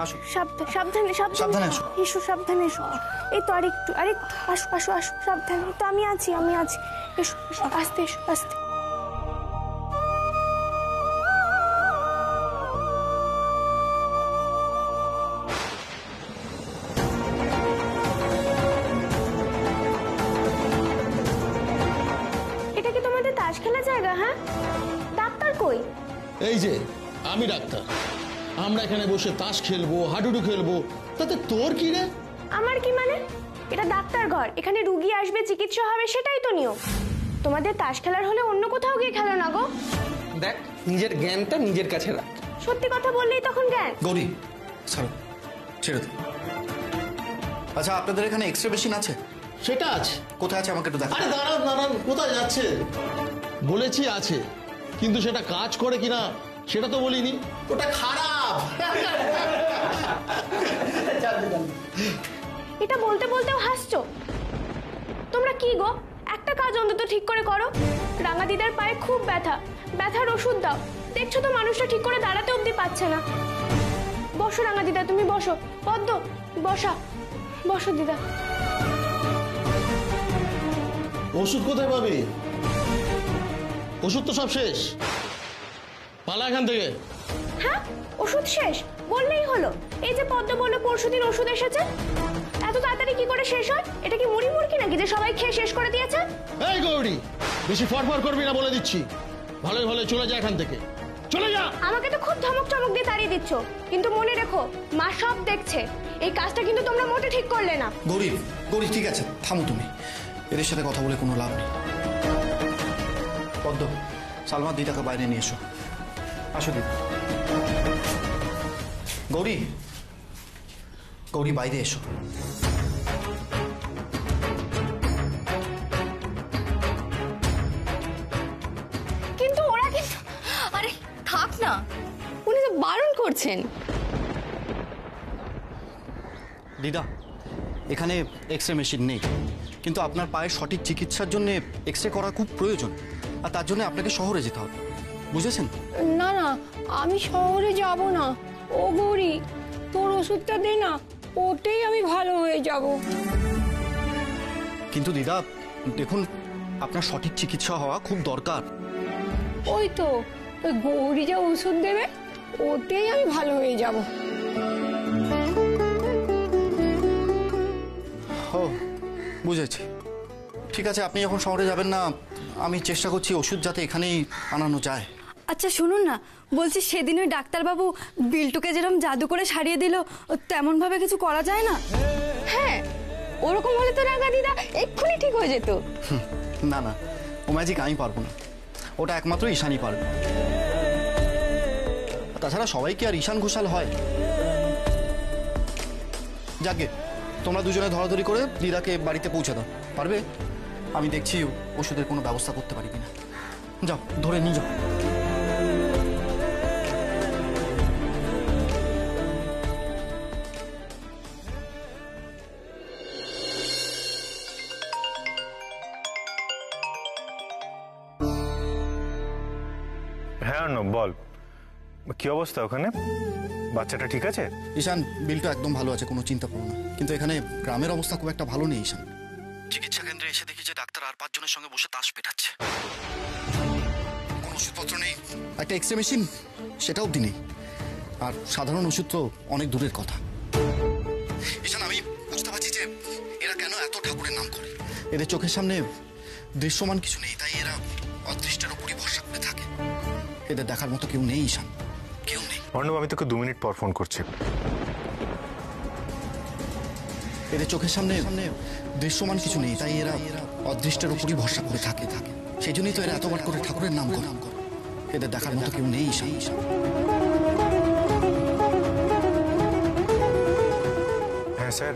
আসো। সাবধানে সাবধানে আসো। এসো, সাবধানে এসো। এই তো আরেকটু আসো আসো আসো, সাবধানে। তো আমি আছি এসো এসো, আস্তে এসো, আস্তে। এটা কি তোমাদের তাস খেলার জায়গা? হ্যাঁ, ডাক্তার কই? এই যে আমি ডাক্তার, আমরা এখানে বসে তাস খেলবো, হাডুডু খেলবো, তাতে তোর কি রে? আমার কি মানে? এটা ডাক্তার ঘর, এখানে রুগী আসবে, চিকিৎসা হবে, সেটাই তো নিয়ম। তোমাদের তাস খেলার হলে অন্য কোথাও গিয়ে খেলো না গো। দেখ, নিজের জ্ঞানটা নিজের কাছে রাখ। সত্যি কথা বললেই তখন জ্ঞান। গৌরী ছাড়ো, ছেড়ে দে। আচ্ছা, আপনাদের এখানে এক্সরে মেশিন আছে? সেটা আছে। কোথায় আছে আমাকে একটু দেখা। আরে দাঁড়ান, কোথায় যাচ্ছে? বলেছি আছে, কিন্তু সেটা কাজ করে কিনা সেটা তো বলিনি। ওটা খারাপ। এটা বলতে বলতেও হাসছো। তোমরা কি গো, একটা কাজ অন্তত ঠিক করে করো। রাঙা দিদার পায়ে খুব ব্যথার ওষুধ দাও। দেখছো তো মানুষটা ঠিক করে দাঁড়াতে অবধি পাচ্ছে না। বসো রাঙা দিদা, তুমি বসো। পদ্ম, বসো দিদা। ওষুধ কোথায় পাবি? ওষুধ তো সব শেষ, পালা এখান থেকে। হ্যাঁ, ওষুধ শেষ বললেই হলো। এই যে পদ্ম বললো পরশুদিন ওষুধ এসেছে, এত তাড়াতাড়ি কি করে শেষ হয়? এটা কি মুড়ি মুড়কি নাকি যে সবাই খেয়ে শেষ করে দিয়েছে? এই গৌরী, বেশি ফটফট করবি না বলে দিচ্ছি। ভালোই ভালো চলে যা এখান থেকে, চলে যা। আমাকে তো খুব ধমক চমক দিয়ে তাড়িয়ে দিচ্ছ, কিন্তু মনে রেখো মা সব দেখছে। এই কাজটা কিন্তু তোমরা মোটে ঠিক করলে না। গৌরী ঠিক আছে, থামো তুমি। এদের সাথে কথা বলে কোনো লাভ নেই। পদ্ম, সালমা দিদাকে বাইরে নিয়ে এসো। আসো দিদা। গৌরী বাইরে এসো। কিন্তু ওরা কিন্তু, আরে থাক না, উনি তো বারণ করছেন। দিদা, এখানে এক্সরে মেশিন নেই, কিন্তু আপনার পায়ের সঠিক চিকিৎসার জন্য এক্সরে করা খুব প্রয়োজন, আর তার জন্য আপনাকে শহরে যেতে হবে, বুঝেছেন? না না, আমি শহরে যাব না। ও গৌরী, তোর ওষুধটা দে না, ওতেই আমি ভালো হয়ে যাব। কিন্তু দিদা দেখুন, আপনার সঠিক চিকিৎসা হওয়া খুব দরকার। ওই তো ওই গৌরী যা ওষুধ দেবে, ওতেই আমি ভালো হয়ে যাব। ও বুঝেছি, ঠিক আছে। আপনি যখন শহরে যাবেন না, আমি চেষ্টা করছি ওষুধ যাতে এখানেই আনানো যায়। আচ্ছা শুনুন না, বলছি সেদিন ওই ডাক্তারবাবু বিল্টুকে যেরকম জাদু করে সারিয়ে দিল, তেমন ভাবে কিছু করা যায় না? হ্যাঁ, ওরকম হলে তো রাঙা দিদা এক্ষুনি ঠিক হয়ে যেত। না না, ও ম্যাজিক আমি পারবো না, ওটা একমাত্র ঈশানই পারবে। তাছাড়া সবাই কি আর ঈশান ঘোষাল হয়? যাকে তোমরা দুজনে ধরাধরি করে দিদাকে বাড়িতে পৌঁছে দাও, পারবে? আমি দেখছি ওষুধের কোনো ব্যবস্থা করতে পারি কিনা। যাও, ধরে নিয়ে যাও। হ্যাঁ অর্ণব, বল কি অবস্থা ওখানে? বাচ্চাটা ঠিক আছে? ঈশান, বিল্টু একদম ভালো আছে, কোনো চিন্তা করো না। কিন্তু এখানে গ্রামের অবস্থা খুব একটা ভালো নেই ঈশান। চিকিৎসা কেন্দ্রে এসে দেখি যে ডাক্তার আর 5 জনের সঙ্গে বসে তাস পেটাচ্ছে। কোনো ওষুধপত্র নেই, একটা এক্সরে মেশিন সেটা অবধি নেই, আর সাধারণ ওষুধ তো অনেক দূরের কথা। ঈশান, আমি বুঝতে পারছি যে এরা কেন এত ঠাকুরের নাম করে। এদের চোখের সামনে দৃশ্যমান কিছু নেই, তাই এরা অদৃষ্টের উপরই ভরসা করে থাকে। এদের দেখার মতো কেউ নেই ঈশান, কেউ নেই। অর্ণব, আমি তোকে 2 মিনিট পর ফোন করছি। এদের চোখের সামনে দৃশ্যমান কিছু নেই, তাই এরা অদৃষ্টের উপরই ভরসা করে থাকে। সেই জন্যই তো এরা এতবার করে ঠাকুরের নাম করে। এদের দেখার মতো কেউ নেই ঈশান। হ্যাঁ স্যার,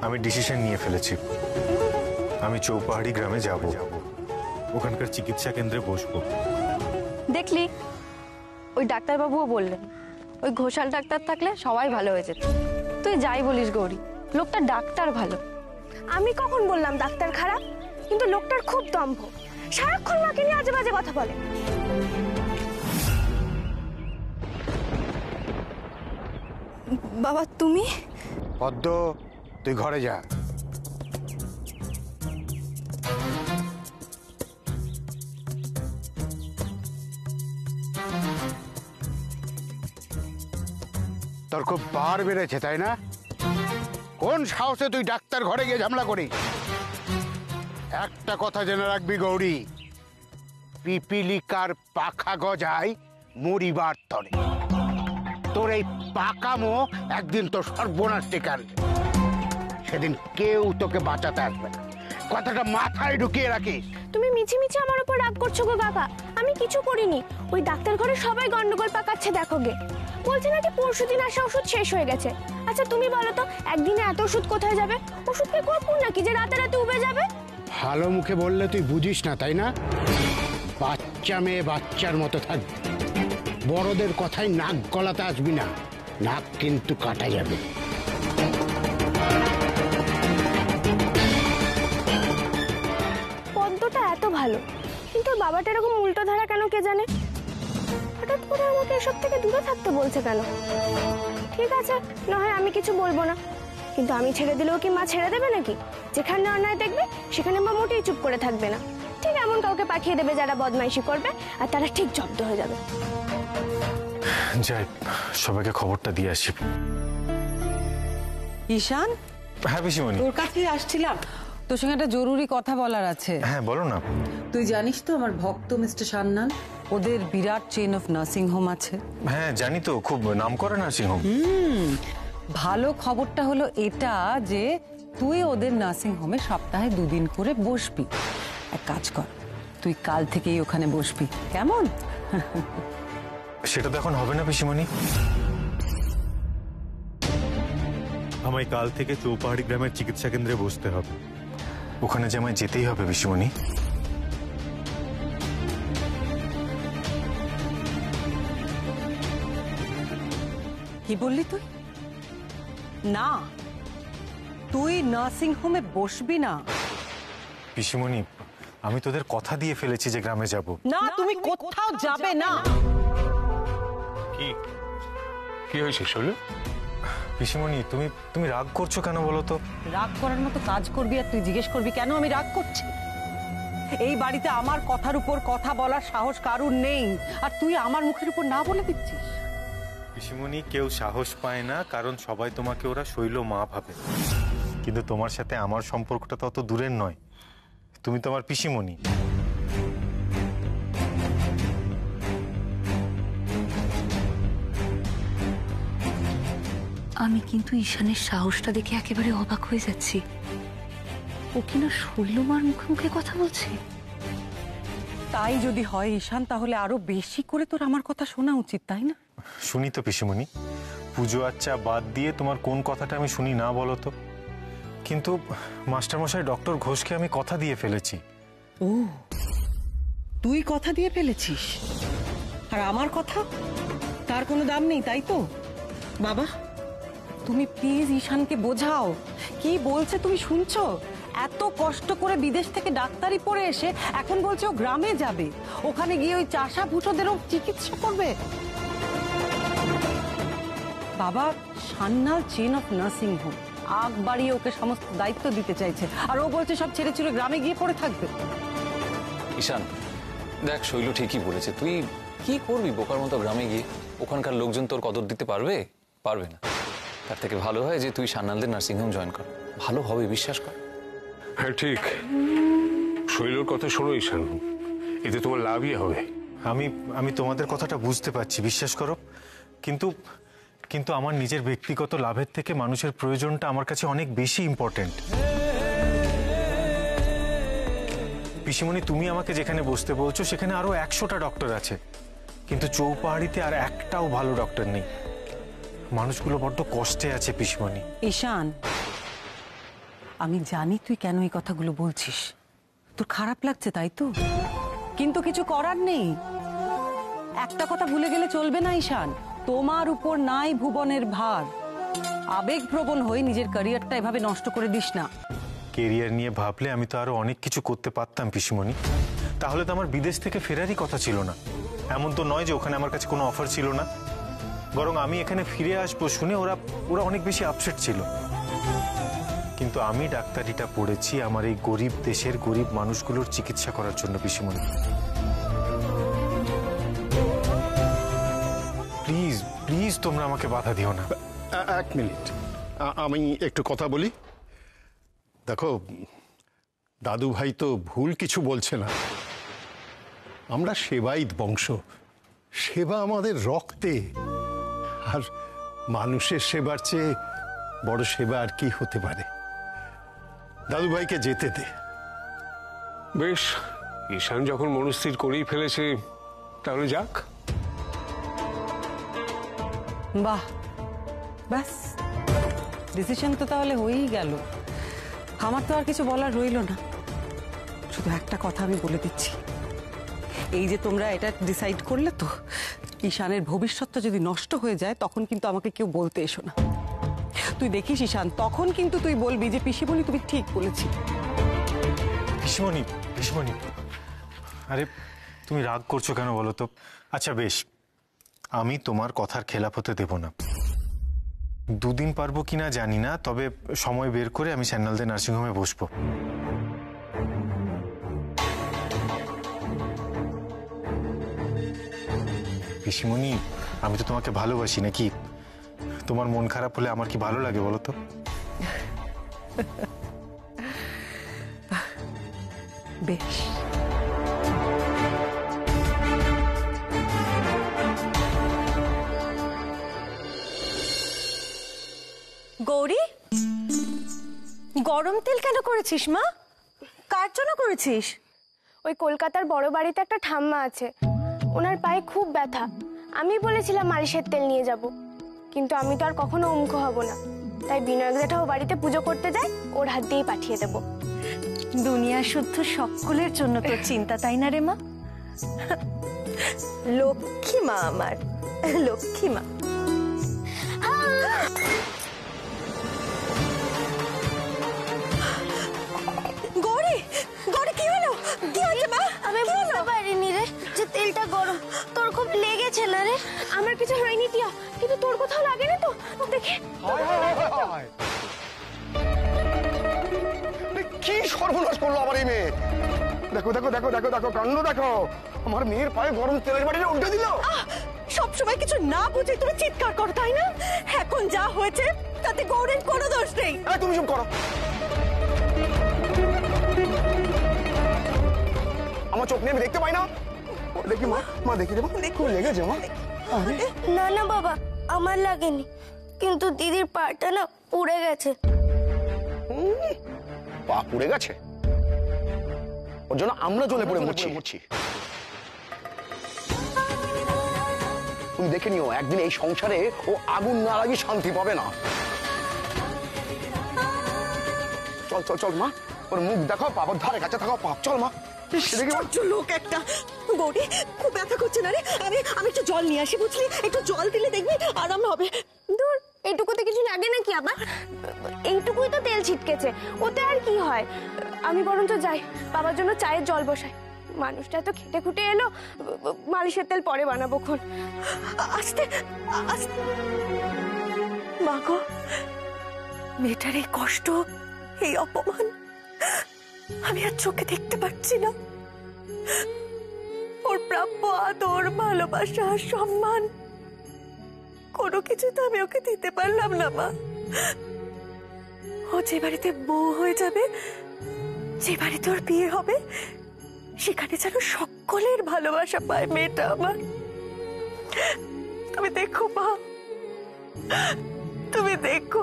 আমি ডিসিশন নিয়ে ফেলেছি। আমি চৌপাহাড়ি গ্রামে যাব, ওখানকার চিকিৎসা কেন্দ্রে বসবো। দেখলি, ওই ডাক্তারবাবুও বললেন ওই ঘোষাল ডাক্তার থাকলে সবাই ভালো হয়ে যেত। তুই যাই বলিস গৌরী, লোকটা ডাক্তার ভালো। আমি কখন বললাম ডাক্তার খারাপ? কিন্তু লোকটার খুব দম্ভ, সারাক্ষণ মাকে নিয়ে আজে বাজে কথা বলে। বাবা তুমি? পদ্ম, তুই ঘরে যা। তোর খুব বার বেড়েছে তাই না? কোন সাহসে তুই ডাক্তার ঘরে গিয়ে ঝামেলা করিস? একটা কথা জেনে রাখবি গৌরী, পিপিলিকার পাখা গজায় মরিবার তরে। তোর এই পাকামো একদিন তোর সর্বনাশ ডেকে আনবে। সেদিন কেউ তোকে বাঁচাতে আসবে না, কথাটা মাথায় ঢুকিয়ে রাখিস। তুমি মিছিমিছি আমার উপর রাগ করছো গো কাকা। আমি কিছু করিনি। ওই ডাক্তার ঘরে সবাই গন্ডগোল পাকাচ্ছে দেখো গে। বলছে নাকি পরশুদিন আসা ওষুধ শেষ হয়ে গেছে। আচ্ছা তুমি বলো তো, একদিনে এত ওষুধ কোথায় যাবে? ওষুধকে কর্পূর নাকি যে রাতে রাতে উবে যাবে? ভালো মুখে বললে তুই বুঝিস না তাই না? বাচ্চা মেয়ে বাচ্চার মতো থাকবি, বড়দের কথায় নাক গলাতে আসবি না, নাক কিন্তু কাটা যাবে। পদ্মটা এত ভালো, কিন্তু ওর বাবাটা এরকম উল্টো ধারা কেন কে জানে? হঠাৎ করে আমাকে এসব থেকে দূরে থাকতে বলছে কেন? ঠিক আছে, না হয় আমি কিছু বলবো না, কিন্তু আমি ছেড়ে দিলেও কি মা ছেড়ে দেবে নাকি? যেখানে অন্যায় দেখবে সেখানে মা মোটেই চুপ করে থাকবে না। ঠিক এমন কাউকে পাঠিয়ে দেবে যারা বদমাইশি করবে, আর তারা ঠিক জব্দ হয়ে যাবে। যাই, সবাইকে খবরটা দিয়ে আসি। ঈশান, হ্যাঁ পিসিমণি। তোর কাছেই আসছিলাম, তোর সঙ্গে একটা জরুরি কথা বলার আছে। হ্যাঁ বলো না। তুই জানিস তো আমার ভক্ত মিস্টার সান্নাল, ওদের বিরাট চেইন অফ নার্সিং হোম আছে। হ্যাঁ জানি তো, খুব নাম করা নার্সিং হোম। ভালো খবরটা হলো এটা যে তুই ওদের নার্সিং হোমে সপ্তাহে 2 দিন করে বসবি। এক কাজ কর, তুই কাল থেকেই ওখানে বসবি, কেমন? সেটা তো এখন হবে না পিসিমণি। আমায় কাল থেকে চৌপাহাড়ি গ্রামের চিকিৎসা কেন্দ্রে বসতে হবে। ওখানে যে আমায় যেতেই হবে পিসিমণি। কি বললি তুই? না, তুই নার্সিং হোমে বসবি না। পিসিমণি, আমি তোদের কথা দিয়ে ফেলেছি যে গ্রামে যাব। না, তুমি কোথাও যাবে না। কি কি হয়েছে শৈলু? পিসিমণি, তুমি রাগ করছো কেন বলো তো? রাগ করার মতো কাজ করবি আর তুই জিজ্ঞেস করবি কেন আমি রাগ করছি? এই বাড়িতে আমার কথার উপর কথা বলার সাহস কারুর নেই, আর তুই আমার মুখের উপর না বলে দিচ্ছিস। পিসিমণি, কেউ সাহস পায় না কারণ সবাই তোমাকে ওরা শৈল মা ভাবে, কিন্তু তোমার সাথে আমার সম্পর্কটা তো অত দূরের নয়। তুমি তো আমার পিসিমণি। আমি কিন্তু ঈশানের সাহসটা দেখে একেবারে অবাক হয়ে যাচ্ছি। ও কিনা শৈলমার মুখে মুখে কথা বলছে। তাই যদি হয় ঈশান, তাহলে আরো বেশি করে তোর আমার কথা শোনা উচিত, তাই না? শুনি তো পিসিমণি, পুজো আচ্ছা বাদ দিয়ে তোমার কোন কথাটা আমি শুনি না বলো তো? কিন্তু মাস্টারমশাই ডক্টর ঘোষকে আমি কথা দিয়ে ফেলেছি। ও, তুই কথা দিয়ে ফেলেছিস, আর আমার কথা তার কোনো দাম নেই, তাই তো? বাবা, তুমি প্লিজ ঈশানকে বোঝাও। কি বলছে তুমি শুনছো? এত কষ্ট করে বিদেশ থেকে ডাক্তারি পড়ে এসে এখন বলছে ও গ্রামে যাবে, ওখানে গিয়ে ওই চাষা ভুটোদেরও চিকিৎসা করবে। বাবা, Sanyal chain of nursing home আগ বাড়িয়ে ওকে সমস্ত দায়িত্ব দিতে চাইছে, আর ও বলছে সব ছেড়ে ছেড়ে গ্রামে গিয়ে পড়ে থাকবে। ঈশান দেখ, শৈলু ঠিকই বলেছে। তুই কি করবি বোকার মতো গ্রামে গিয়ে? ওখানকার লোকজন তোর কদর দিতে পারবে? পারবে না। তার থেকে ভালো হয় যে তুই সান্নালদের নার্সিংহোম জয়েন কর, ভালো হবে, বিশ্বাস কর। হ্যাঁ ঠিক, শৈলুর কথা শোনো ঈশান, এতে তোমার লাভই হবে। আমি তোমাদের কথাটা বুঝতে পারছি, বিশ্বাস করো, কিন্তু কিন্তু আমার নিজের ব্যক্তিগত লাভের থেকে মানুষের প্রয়োজনটা আমার কাছে অনেক বেশি ইম্পর্টেন্ট। পিসিমণি, তুমি আমাকে যেখানে বসতে বলছো সেখানে আরো 100টা ডক্টর আছে, কিন্তু চৌপাহাড়িতে আর একটাও ভালো ডক্টর নেই। মানুষগুলো বড্ড কষ্টে আছে পিসিমণি। ঈশান, আমি জানি তুই কেন এই কথাগুলো বলছিস, তোর খারাপ লাগছে তাই তো, কিন্তু কিছু করার নেই। একটা কথা ভুলে গেলে চলবে না ঈশান, তোমার উপর নাই ভুবনের ভার। আবেগপ্রবণ হয়ে নিজের ক্যারিয়ারটা এভাবে নষ্ট করে দিস না। কেরিয়ার নিয়ে ভাবলে আমি তো আরো অনেক কিছু করতে পারতাম পিসিমণি। তাহলে তো আমার বিদেশ থেকে ফেরারই কথা ছিল না। এমন তো নয় যে ওখানে আমার কাছে কোনো অফার ছিল না। বরং আমি এখানে ফিরে আসবো শুনে ওরা ওরা অনেক বেশি আপসেট ছিল। কিন্তু আমি ডাক্তারিটা পড়েছি আমার এই গরিব দেশের গরিব মানুষগুলোর চিকিৎসা করার জন্য পিসিমণি। প্লিজ প্লিজ তোমরা আমাকে বাধা দিও না। এক মিনিট, আমি একটু কথা বলি। দেখো, দাদু ভাই তো ভুল কিছু বলছে না। আমরা সেবায়িত বংশ, সেবা আমাদের রক্তে। আর মানুষের সেবার চেয়ে বড় সেবা আর কি হতে পারে? দাদু ভাইকে যেতে দে। বেশ, ঈশান যখন মনস্থির করেই ফেলেছে তাহলে যাক। বাহ, ব্যাস ডিসিশন তো তাহলে হয়েই গেল। আমার তো আর কিছু বলার রইল না। শুধু একটা কথা আমি বলে দিচ্ছি, এই যে তোমরা এটা ডিসাইড করলে, তো ঈশানের ভবিষ্যৎটা যদি নষ্ট হয়ে যায় তখন কিন্তু আমাকে কেউ বলতে এসো না। তুই দেখিস ঈশান, তখন কিন্তু তুই বলবি যে পিসিমণি তুমি ঠিক বলেছি। পিসিমণি, পিসিমণি, আরে তুমি রাগ করছো কেন বলো তো? আচ্ছা বেশ, আমি তোমার কথার খেলাপ হতে দেব না। দুদিন পারবো কিনা জানি না, তবে সময় বের করে আমি স্যান্নালদের নার্সিংহোমে বসবো। পিসিমণি, আমি তো তোমাকে ভালোবাসি নাকি? তোমার মন খারাপ হলে আমার কি ভালো লাগে বলো তো? বেশ, গৌরী, গরম তেল কেন করেছিস মা? কার জন্য করেছিস? ওই কলকাতার বড় বাড়িতে একটা ঠাম্মা আছে, ওনার পায়ে খুব ব্যথা। আমি বলেছিলাম মালিশের তেল নিয়ে যাব, কিন্তু আমি তো আর কখনো মুখ হব না। তাই বিনায়ক জেঠাও বাড়িতে পুজো করতে যায়, ওর হাত দিয়েই পাঠিয়ে দেব। দুনিয়া শুদ্ধ সকলের জন্য তোর চিন্তা, তাই না রে মা? লক্ষ্মী মা আমার, লক্ষ্মী মা। গৌরী, গৌরী কি হলো? কি হলো মা? আমি বুঝতে পারিনি রে যে তেলটা গরম। তোর খুব লেগেছে না রে? আমার কিছু হয়নি টিয়া, কিন্তু তোর কোথাও লাগেনি তো? দেখে কি সর্বনাশ করলো আমার এই মেয়ে! দেখো দেখো দেখো দেখো দেখো কাণ্ড দেখো! আমার মেয়ের পায়ে গরম তেলের বাড়ি উল্টে দিল। সব সময় কিছু না বুঝে তুমি চিৎকার করো, তাই না? এখন যা হয়েছে তাতে গৌরীর কোনো দোষ নেই। তুমি চুপ করো। আমার চোখ নিয়ে আমি দেখতে পাই না? দেখি মা, মা দেখি রে মা, খুব লেগেছে মা। না না বাবা, আমার লাগেনি, কিন্তু দিদির পাটা না পুড়ে গেছে। পা পুড়ে গেছে? ওর জন্য আমরা জ্বলে পড়ে মরছি। তুমি দেখে নিও, একদিন এই সংসারে ও আগুন না লাগিয়ে শান্তি পাবে না। চল চল চল মা, ওর মুখ দেখো, পাপর ধারে কাছে থাকো পাপ। চল মা। লোক একটা। গৌরী, খুব ব্যথা করছে না রে? আমি একটু জল নিয়ে আসি, বুঝলি? একটু জল দিলে দেখবি আরাম হবে। দূর, এইটুকুতে কিছু লাগে নাকি আবার? এইটুকুই তো তেল ছিটকেছে, ওতে আর কি হয়? আমি বরঞ্চ যাই, বাবার জন্য চায়ের জল বসাই। মানুষটা তো খেটে খুটে এলো, মালিশের তেল পরে বানাবো খন। আস্তে আস্তে। মা গো, মেয়েটার এই কষ্ট, এই অপমান আমি আর চোখে দেখতে পাচ্ছি না। ওর প্রাপ্য আদর, ভালোবাসা, সম্মান কোনো কিছু তো আমি ওকে দিতে পারলাম না মা। ও যে বাড়িতে বউ হয়ে যাবে, যে বাড়িতে ওর বিয়ে হবে, সেখানে যেন সকলের ভালোবাসা পায় মেয়েটা আমার। তুমি দেখো মা, তুমি দেখো।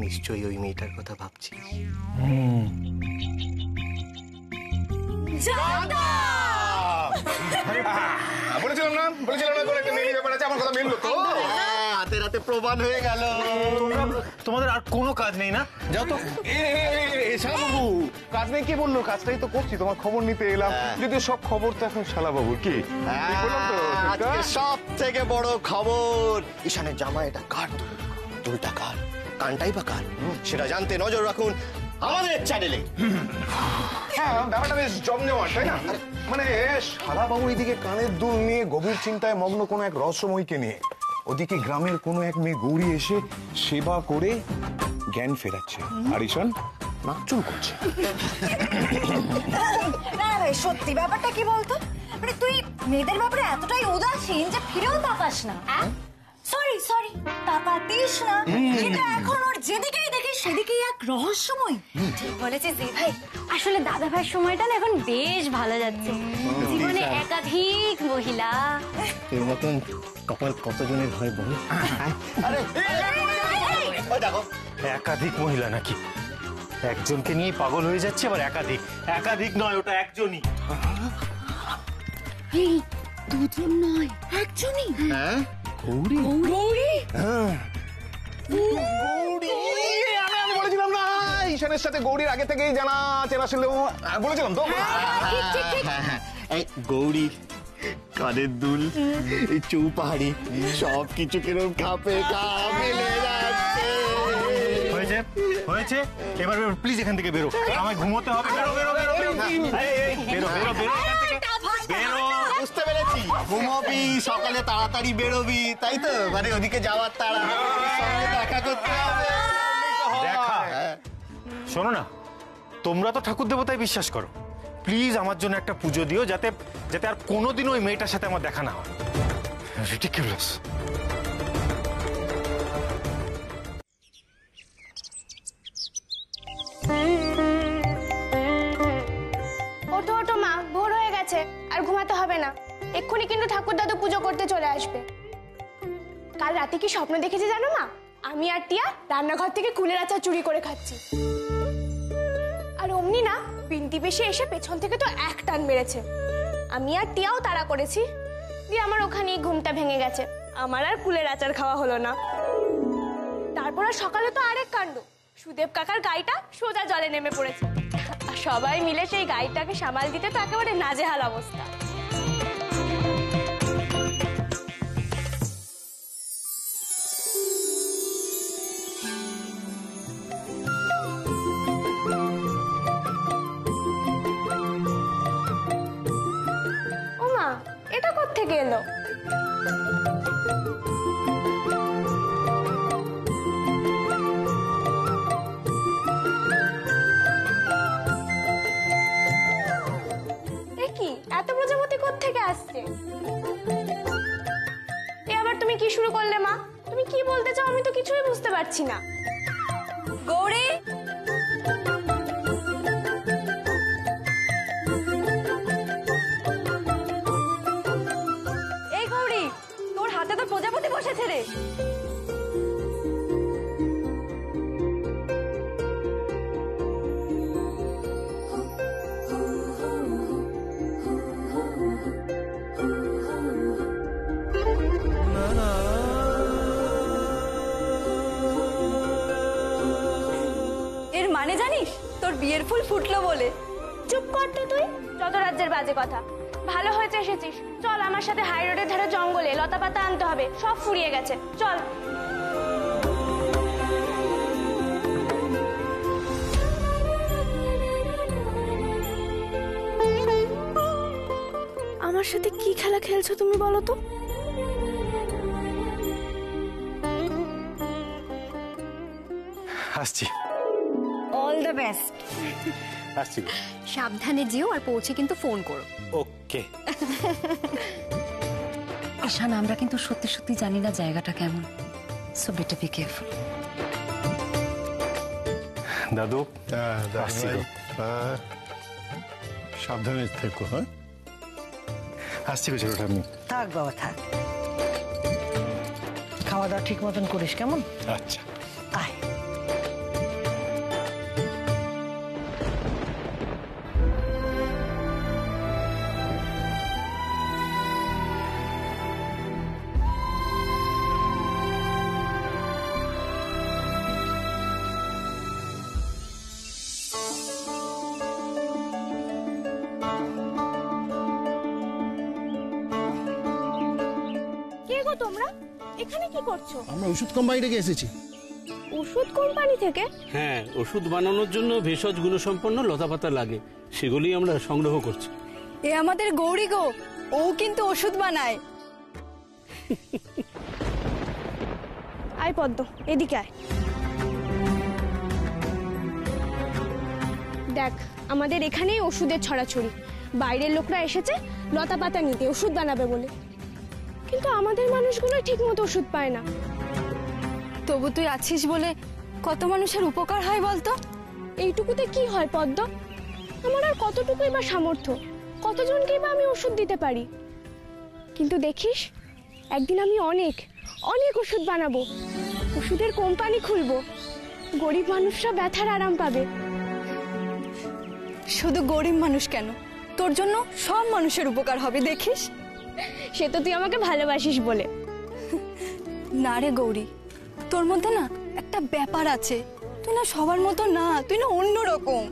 নিশ্চয়ই ওই মেয়েটার কথা ভাবছি। বলেছিলাম না, বলেছিলাম না, কোনো একটা মেয়ে ব্যাপার আছে। আমার কথা মিললো তো? হাতে রাতে প্রমাণ হয়ে গেল। তোমাদের আর কোনো কাজ নেই না? যাও তো। শালাবাবু, কাজ নেই কে বললো? কাজটাই তো করছি, তোমার খবর নিতে এলাম। যদিও সব খবর তো এখন শালাবাবুর। কি বললাম তো? আজকে সব থেকে বড় খবর, ঈশানের জামা এটা কার? দুলটা কার, কানটাই বা কার, সেটা জানতে নজর রাখুন আমাদের চ্যানেলে। হ্যাঁ, ব্যাপারটা বেশ জমজমাট, তাই না? মানে শালাবাবু এদিকে কানের দুল নিয়ে গভীর চিন্তায় মগ্ন কোনো এক রহস্যময়ীকে নিয়ে, ওদিকে গ্রামের কোনো এক মেয়ে গৌরী এসে সেবা করে জ্ঞান ফেরাচ্ছে, আর ঈশান নাকচুল করছে। না ভাই, সত্যি ব্যাপারটা কি বলতো? মানে তুই মেয়েদের ব্যাপারে এতটাই উদাসীন যে ফিরেও তাকাস না। সরি সরি, তাকাতিস না, কিন্তু এখন ওর যেদিকেই দেখি সেদিকেই এক রহস্যময়। ঠিক বলেছিস জি ভাই। আসলে দাদা ভাইয়ের সময়টা না এখন বেশ ভালো যাচ্ছে, জীবনে একাধিক মহিলা। এর মতন কপাল কতজনের হয় বল? আরে দেখো, একাধিক মহিলা নাকি? একজনকে নিয়ে পাগল হয়ে যাচ্ছে, আবার একাধিক। একাধিক নয়, ওটা একজনই। এই দুজন নয়, একজনই। হ্যাঁ, গৌরী। গৌরী? আমি বলেছিলাম না ঈশানের সাথে গৌরীর আগে থেকেই জানা চেনা ছিল, বলেছিলাম তো। এই গৌরী কানের দুল, এই চৌপাহাড়ি, সব কিছু কিরম খাপে খাপ মিলে যাচ্ছে। হয়েছে হয়েছে, এবার প্লিজ এখান থেকে বেরো, আমায় ঘুমোতে হবে। বেরো বেরো বেরো বেরো, বেরো বেরো বেরো এখান থেকে, বেরো। বুঝতে পেরেছি, ঘুমোবি, সকালে তাড়াতাড়ি বেরোবি, তাই তো? মানে ওদিকে যাওয়ার তাড়া, সঙ্গে দেখা করতে হবে। দেখা? শোনো না, তোমরা তো ঠাকুর দেবতায় বিশ্বাস করো, প্লিজ আমার জন্য একটা পুজো দিও, যাতে যাতে আর কোনোদিন ওই মেয়েটার সাথে আমার দেখা না হয়। রিডিকুলাস। ওঠো ওঠো মা, ভোর হয়ে গেছে, আর ঘুমাতে হবে না। এক্ষুনি কিন্তু ঠাকুর দাদু পুজো করতে চলে আসবে। কাল রাতে কি স্বপ্ন দেখেছি জানো মা? আমি আর টিয়া রান্নাঘর থেকে কুলের আচার চুরি করে খাচ্ছি, আর অমনি না পিন্টি বেশি এসে পেছন থেকে তো এক টান মেরেছে। আমি আর টিয়াও তাড়া করেছি, দিয়ে আমার ওখানেই ঘুমটা ভেঙে গেছে। আমার আর কুলের আচার খাওয়া হলো না। তারপর আর সকালে তো আরেক কাণ্ড, সুদেব কাকার গাড়িটা সোজা জলে নেমে পড়েছে, আর সবাই মিলে সেই গাড়িটাকে সামাল দিতে তো একেবারে নাজেহাল অবস্থা। ওমা, এটা কোত্থেকে এলো? এত প্রজাপতি কোত্থেকে আসছে? এ আবার তুমি কি শুরু করলে মা? তুমি কি বলতে চাও আমি তো কিছুই বুঝতে পারছি না। গৌরী, এই গৌরী, তোর হাতে তো প্রজাপতি বসেছে রে। এর মানে জানিস? তোর বিয়ের ফুল ফুটলো বলে। চুপ কর তো তুই, যত রাজ্যের বাজে কথা। ভালো হয়েছে এসেছিস, চল আমার সাথে হাই রোডের ধারে জঙ্গলে লতা পাতা আনতে হবে, সব ফুরিয়ে গেছে, চল। আমার সাথে কি খেলা খেলছো তুমি বলো তো? আসছি। All the best. আসছি। সাবধানে যেও, আর পৌঁছে কিন্তু ফোন করো। ওকে। ঈশান, আমরা কিন্তু সত্যি সত্যি জানি না জায়গাটা কেমন, সো বেটার বি কেয়ারফুল। দাদু, আসছি গো। সাবধানে থেকো। হ্যাঁ, আসছি গো ছোটটা। আমি থাক বাবা, থাক। খাওয়া দাওয়া ঠিক মতন করিস, কেমন? আচ্ছা, আয়। তোমরা এখানে কি করছো? আমরা ওষুধ কোম্পানি থেকে এসেছি। ওষুধ কোম্পানি থেকে? হ্যাঁ, ওষুধ বানানোর জন্য ভেষজ গুণসম্পন্ন লতাপাতা লাগে, সেগুলি আমরা সংগ্রহ করছি। এ আমাদের গৌরী গো, ও কিন্তু ওষুধ বানায়। আয় পদ্ম, এদিকে আয়। দেখ, আমাদের এখানেই ওষুধের ছড়াছড়ি। বাইরের লোকরা এসেছে লতা পাতা নিতে, ওষুধ বানাবে বলে, কিন্তু আমাদের মানুষগুলো ঠিক মতো ওষুধ পায় না। তবু তুই আছিস বলে কত মানুষের উপকার হয় বলতো? এইটুকুতে কি হয় পদ্ম? আমার আর কতটুকুই বা সামর্থ্য, কতজনকেই বা আমি ওষুধ দিতে পারি। কিন্তু দেখিস, একদিন আমি অনেক অনেক ওষুধ বানাবো, ওষুধের কোম্পানি খুলবো, গরিব মানুষরা ব্যথার আরাম পাবে। শুধু গরিব মানুষ কেন, তোর জন্য সব মানুষের উপকার হবে, দেখিস। সে তো তুই আমাকে ভালোবাসিস বলে। না রে গৌরী, তোর মধ্যে না একটা ব্যাপার আছে, তুই না সবার মতো না, তুই না অন্যরকম।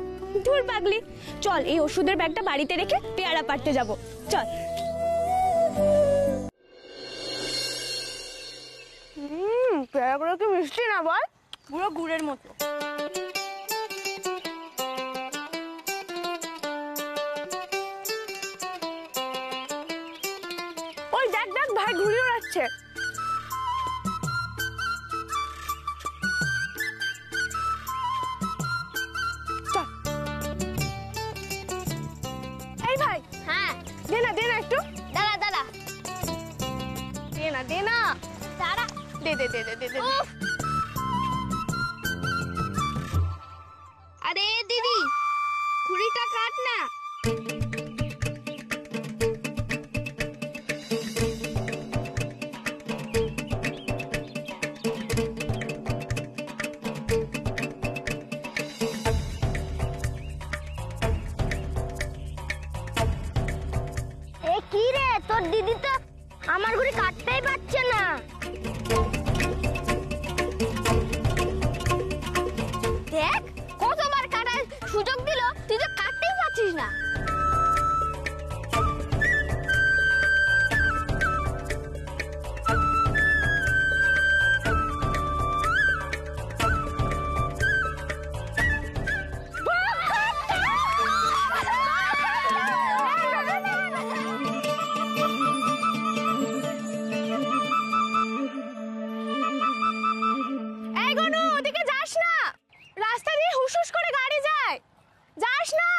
দূর পাগলি, চল এই ওষুধের ব্যাগটা বাড়িতে রেখে পেয়ারা পাড়তে যাব, চল। পেয়ারাগুলো কি মিষ্টি না বল? পুরো গুড়ের মতো। ওই দেখ দেখ, ভাই ঘুরে উড়াচ্ছে। এই ভাই, হ্যাঁ দে না একটু। দাঁড়া দাঁড়া, দে না দাঁড়া, দে দে দে দে দে। আরে দিদি, কুড়িটা কাট না। কি রে, তোর দিদি তো আমার ঘুড়ি কাটতেই পারছে না। দেখ, কতবার কাটার সুযোগ দিল, তুই তো কাটতেই পারছিস না। রাস্তা দিয়ে হুসহুস করে গাড়ি যায়, যাস না।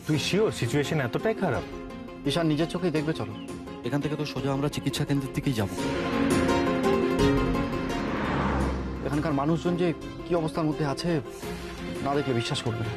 তুই শিওর সিচুয়েশন এতটাই খারাপ? ঈশান নিজের চোখেই দেখবে, চলো। এখান থেকে তো সোজা আমরা চিকিৎসা কেন্দ্রের দিকেই যাব। এখানকার মানুষজন যে কি অবস্থার মধ্যে আছে, না দেখলে বিশ্বাস করবে না।